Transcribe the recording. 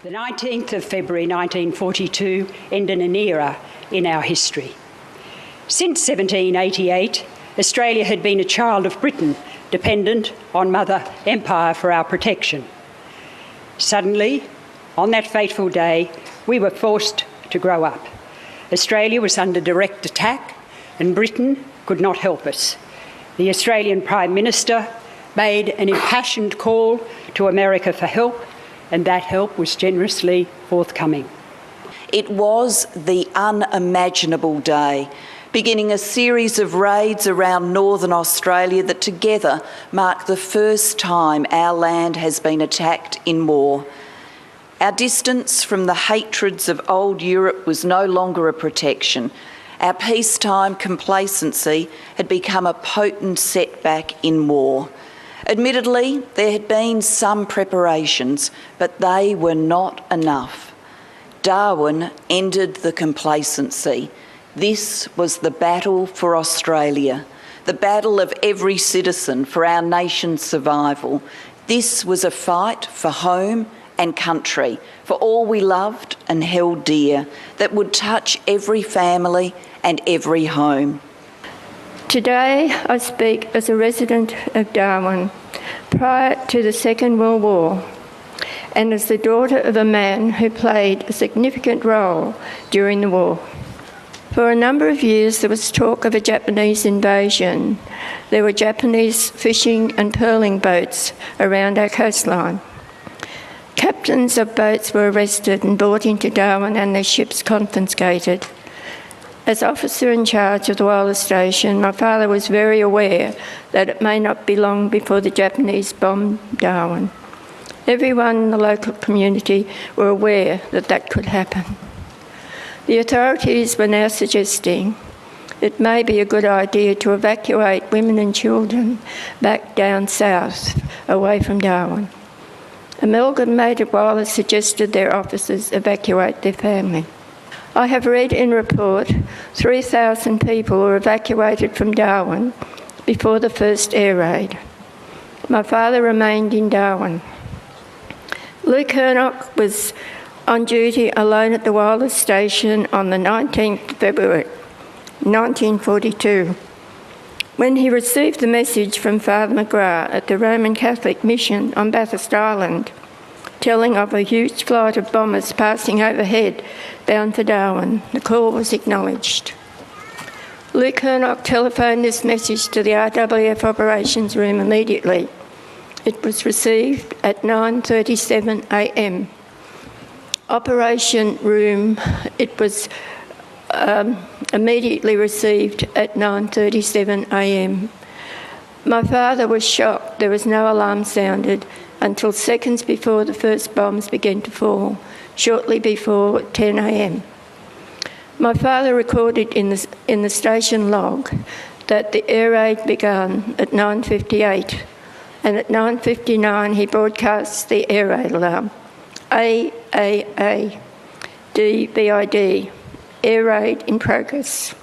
The 19th of February 1942 ended an era in our history. Since 1788, Australia had been a child of Britain, dependent on Mother Empire for our protection. Suddenly, on that fateful day, we were forced to grow up. Australia was under direct attack and Britain could not help us. The Australian Prime Minister made an impassioned call to America for help, and that help was generously forthcoming. It was the unimaginable day, beginning a series of raids around northern Australia that together mark the first time our land has been attacked in war. Our distance from the hatreds of old Europe was no longer a protection. Our peacetime complacency had become a potent setback in war. Admittedly, there had been some preparations, but they were not enough. Darwin ended the complacency. This was the battle for Australia, the battle of every citizen for our nation's survival. This was a fight for home and country, for all we loved and held dear, that would touch every family and every home. Today I speak as a resident of Darwin prior to the Second World War and as the daughter of a man who played a significant role during the war. For a number of years there was talk of a Japanese invasion. There were Japanese fishing and pearling boats around our coastline. Captains of boats were arrested and brought into Darwin and their ships confiscated. As officer in charge of the wireless station, my father was very aware that it may not be long before the Japanese bombed Darwin. Everyone in the local community were aware that that could happen. The authorities were now suggesting it may be a good idea to evacuate women and children back down south, away from Darwin. Amalgamated Wireless suggested their officers evacuate their family. I have read in report 3,000 people were evacuated from Darwin before the first air raid. My father remained in Darwin. Luke Kernock was on duty alone at the wireless station on the 19th of February 1942. When he received the message from Father McGrath at the Roman Catholic Mission on Bathurst Island, telling of a huge flight of bombers passing overhead bound for Darwin, the call was acknowledged. Luke Kernock telephoned this message to the RWF operations room immediately. It was received at 9:37 a.m. Operation room, it was immediately received at 9:37 a.m. My father was shocked. There was no alarm sounded until seconds before the first bombs began to fall, shortly before 10 a.m. My father recorded in the station log that the air raid began at 9:58, and at 9:59 he broadcast the air raid alarm. AAA, DVID, air raid in progress.